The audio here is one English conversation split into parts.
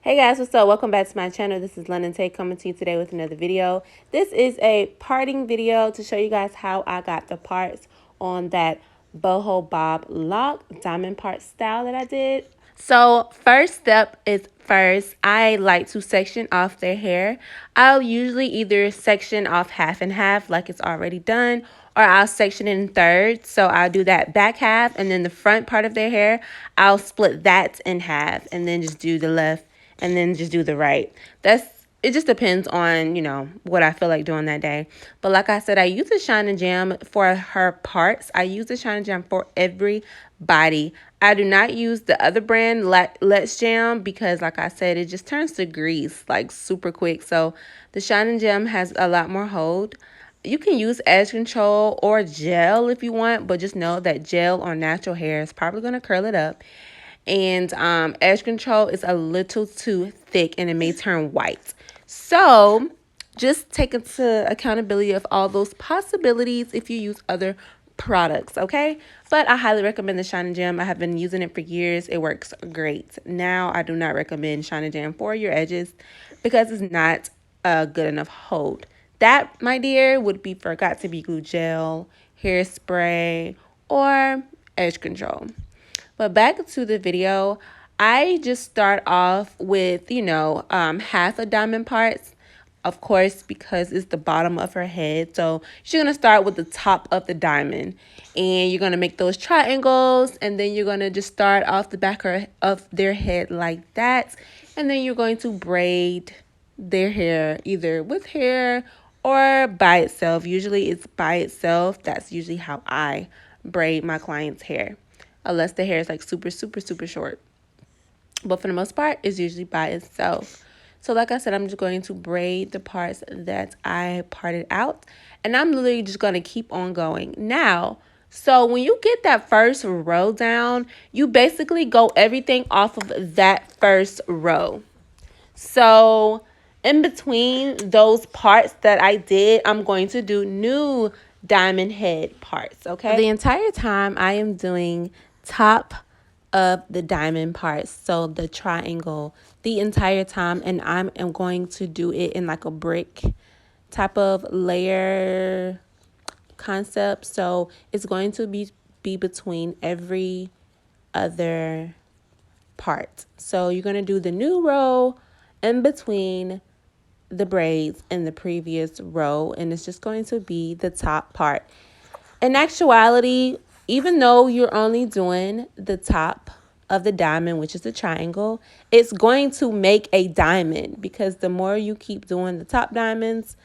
Hey guys, what's up? Welcome back to my channel. This is London Tay coming to you today with another video. This is a parting video to show you guys how I got the parts on that boho bob lock diamond part style that I did. So first step is I like to section off their hair. I'll usually either section off half and half like it's already done, or I'll section in thirds. So I'll do that back half, and then the front part of their hair, I'll split that in half and then just do the left and then just do the right. It just depends on, what I feel like doing that day. But like I said, I use the Shine and Jam for her parts. I use the Shine and Jam for everybody. I do not use the other brand, Let's Jam, because like I said, it just turns to grease like super quick. So the Shine and Jam has a lot more hold. You can use edge control or gel if you want, but just know that gel on natural hair is probably going to curl it up. And edge control is a little too thick and it may turn white. So just take into accountability of all those possibilities if you use other products, okay? But I highly recommend the Shine and Jam. I have been using it for years. It works great. Now I do not recommend Shine and Jam for your edges because it's not a good enough hold. That, my dear, would be for Got to Be Glue gel, hairspray, or edge control. But back to the video, I just start off with, half a diamond parts, of course, because it's the bottom of her head. So she's going to start with the top of the diamond, and you're going to make those triangles, and then you're going to just start off the back of their head like that. And then you're going to braid their hair either with hair or by itself. Usually it's by itself. That's usually how I braid my clients' hair, unless the hair is like super, super, super short. But for the most part, it's usually by itself. So like I said, I'm just going to braid the parts that I parted out. And I'm literally just going to keep on going. Now, so when you get that first row down, you basically go everything off of that first row. So in between those parts that I did, I'm going to do new diamond head parts, okay? The entire time I am doing top of the diamond parts, so the triangle, the entire time, and I am going to do it in like a brick type of layer concept. So it's going to be between every other part. So you're going to do the new row in between the braids in the previous row, and it's just going to be the top part. In actuality, even though you're only doing the top of the diamond, which is the triangle, it's going to make a diamond, because the more you keep doing the top diamonds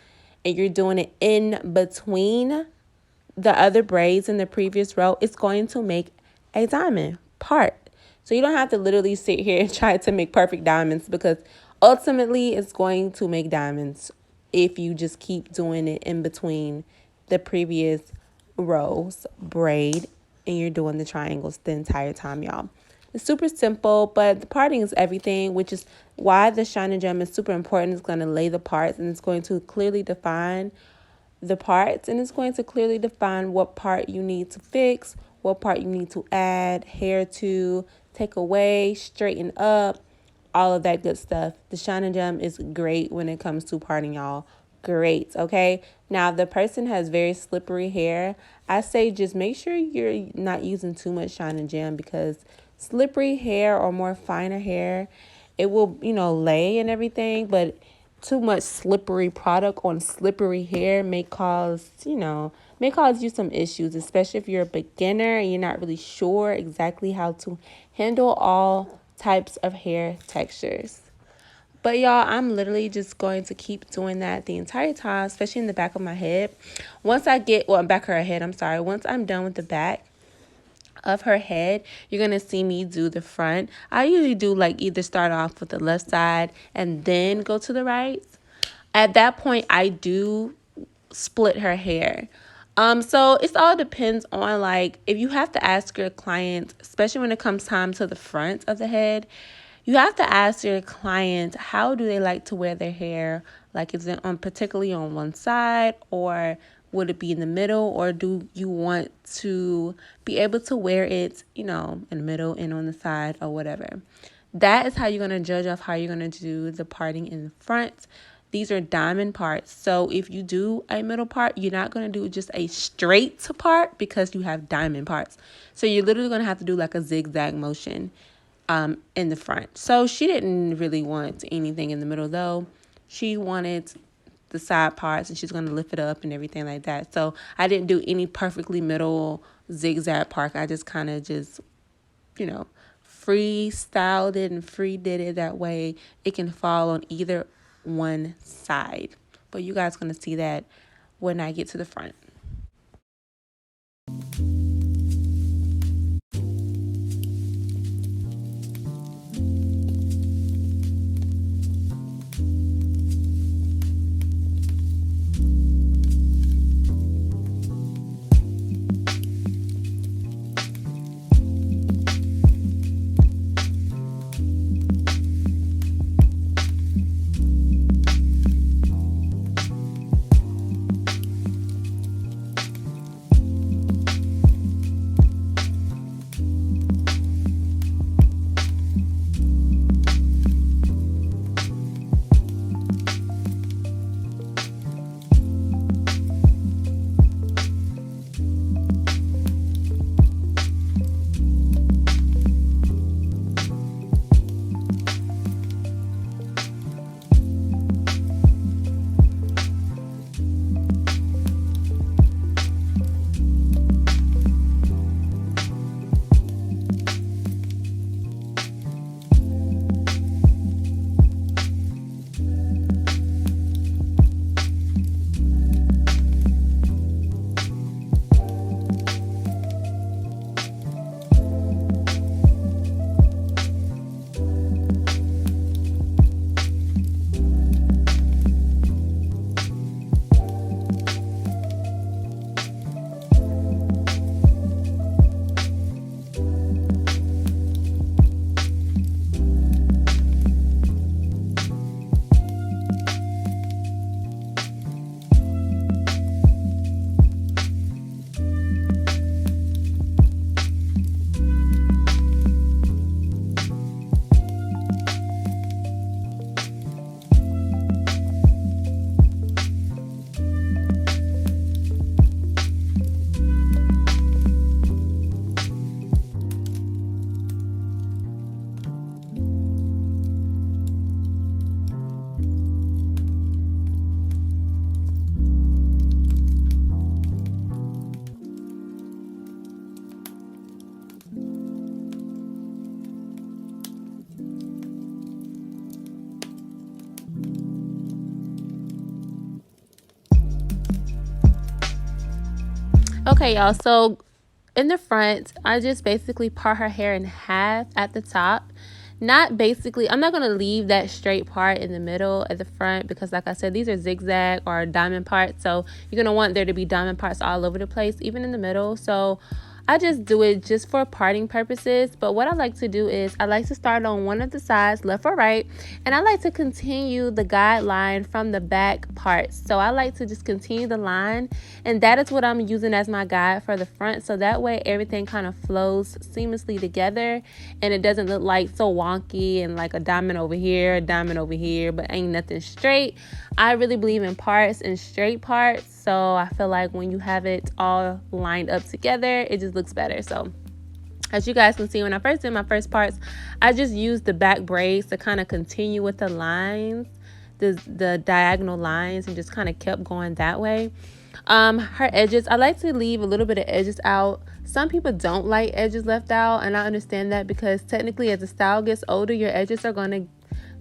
and you're doing it in between the other braids in the previous row, it's going to make a diamond part. So you don't have to literally sit here and try to make perfect diamonds, because ultimately it's going to make diamonds if you just keep doing it in between the previous rows braid and you're doing the triangles the entire time, y'all. It's super simple, but the parting is everything, which is why the Shine and Gem is super important. It's going to lay the parts, and it's going to clearly define the parts, and it's going to clearly define what part you need to fix, what part you need to add hair to, take away, straighten up, all of that good stuff. The Shine and Gem is great when it comes to parting, y'all. Great, okay? Now, the person has very slippery hair. I say just make sure you're not using too much Shine and Gem, because slippery hair or more finer hair, it will, lay and everything, but too much slippery product on slippery hair may cause you some issues, especially if you're a beginner and you're not really sure exactly how to handle all types of hair textures. But y'all, I'm literally just going to keep doing that the entire time, especially in the back of my head. Back of her head, I'm sorry. Once I'm done with the back of her head, you're gonna see me do the front. I usually do like either start off with the left side and then go to the right. At that point, I do split her hair. So it all depends on, like, if you have to ask your client, especially when it comes time to the front of the head, you have to ask your client, how do they like to wear their hair? Like, is it particularly on one side, or would it be in the middle, or do you want to be able to wear it, in the middle and on the side or whatever? that is how you're going to judge off how you're going to do the parting in the front. These are diamond parts. So if you do a middle part, you're not going to do just a straight part because you have diamond parts. So you're literally going to have to do like a zigzag motion in the front. So she didn't really want anything in the middle though. She wanted the side parts and she's going to lift it up and everything like that. So I didn't do any perfectly middle zigzag part. I just kind of just, you know, freestyled it and free did it that way it can fall on either one side. But you guys going to see that when I get to the front. Okay, y'all, so in the front, I just basically part her hair in half at the top. Not basically, I'm not going to leave that straight part in the middle at the front because like I said, these are zigzag or diamond parts. So you're going to want there to be diamond parts all over the place, even in the middle. So I just do it just for parting purposes. But what I like to do is I like to start on one of the sides, left or right, and I like to continue the guideline from the back parts. So I like to just continue the line, and that is what I'm using as my guide for the front. So that way everything kind of flows seamlessly together and it doesn't look like so wonky and like a diamond over here, a diamond over here, but ain't nothing straight. I really believe in parts and straight parts. So I feel like when you have it all lined up together, it just looks better. So as you guys can see, when I first did my first parts, I just used the back braids to kind of continue with the lines, the diagonal lines, and just kind of kept going that way. Her edges, I like to leave a little bit of edges out. Some people don't like edges left out, and I understand that because technically as the style gets older, your edges are going to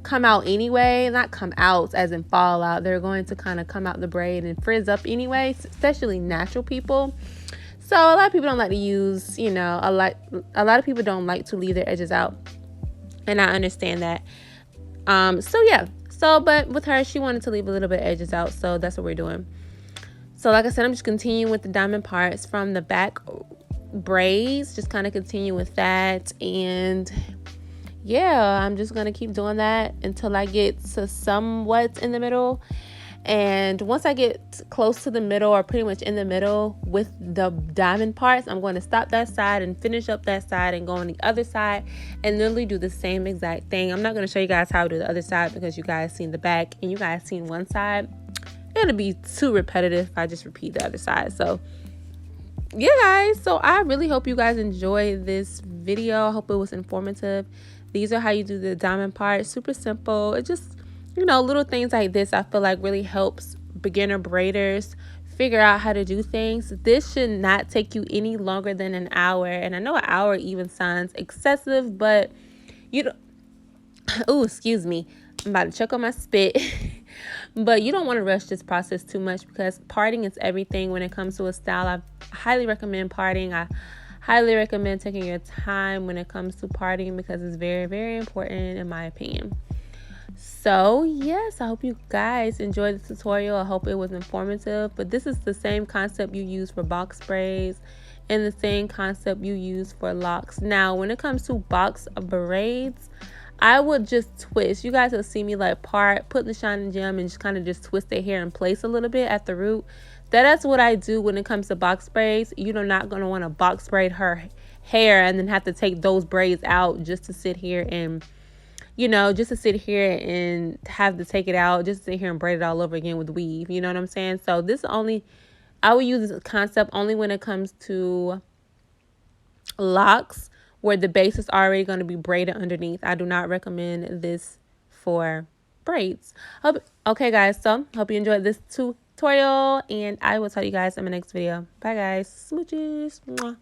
come out anyway. Not come out as in fall out, they're going to kind of come out the braid and frizz up anyway, especially natural people. So a lot of people don't like to use, you know, a lot of people don't like to leave their edges out, and I understand that. So yeah, but with her, she wanted to leave a little bit of edges out, so that's what we're doing. So like I said, I'm just continuing with the diamond parts from the back braids, just kind of continue with that. And yeah, I'm just going to keep doing that until I get to somewhat in the middle. And once I get close to the middle, or pretty much in the middle with the diamond parts, I'm going to stop that side and finish up that side and go on the other side and literally do the same exact thing. I'm not going to show you guys how to do the other side because you guys seen the back and you guys seen one side. It'll be too repetitive if I just repeat the other side. So yeah, guys, so I really hope you guys enjoy this video. I hope it was informative. These are how you do the diamond part. Super simple. It just, you know, little things like this I feel like really helps beginner braiders figure out how to do things. This should not take you any longer than an hour, and I know an hour even sounds excessive, but you don't oh, excuse me, I'm about to choke on my spit. But you don't want to rush this process too much because parting is everything when it comes to a style. I highly recommend parting. I highly recommend taking your time when it comes to parting because it's very, very important in my opinion. So yes, I hope you guys enjoyed the tutorial. I hope it was informative. But this is the same concept you use for box braids and the same concept you use for locks. Now, when it comes to box braids, I would just twist. You guys will see me like put the shining gem and just kind of just twist their hair in place a little bit at the root. That's what I do when it comes to box braids. You're not going to want to box braid her hair and then have to take those braids out just to sit here and, you know, just to sit here and have to take it out, just to sit here and braid it all over again with weave. You know what I'm saying? So this only, I will use this concept only when it comes to locks where the base is already going to be braided underneath. I do not recommend this for braids. Okay, guys, so hope you enjoyed this tutorial, and I will tell you guys in my next video. Bye, guys. Smooches. Mwah.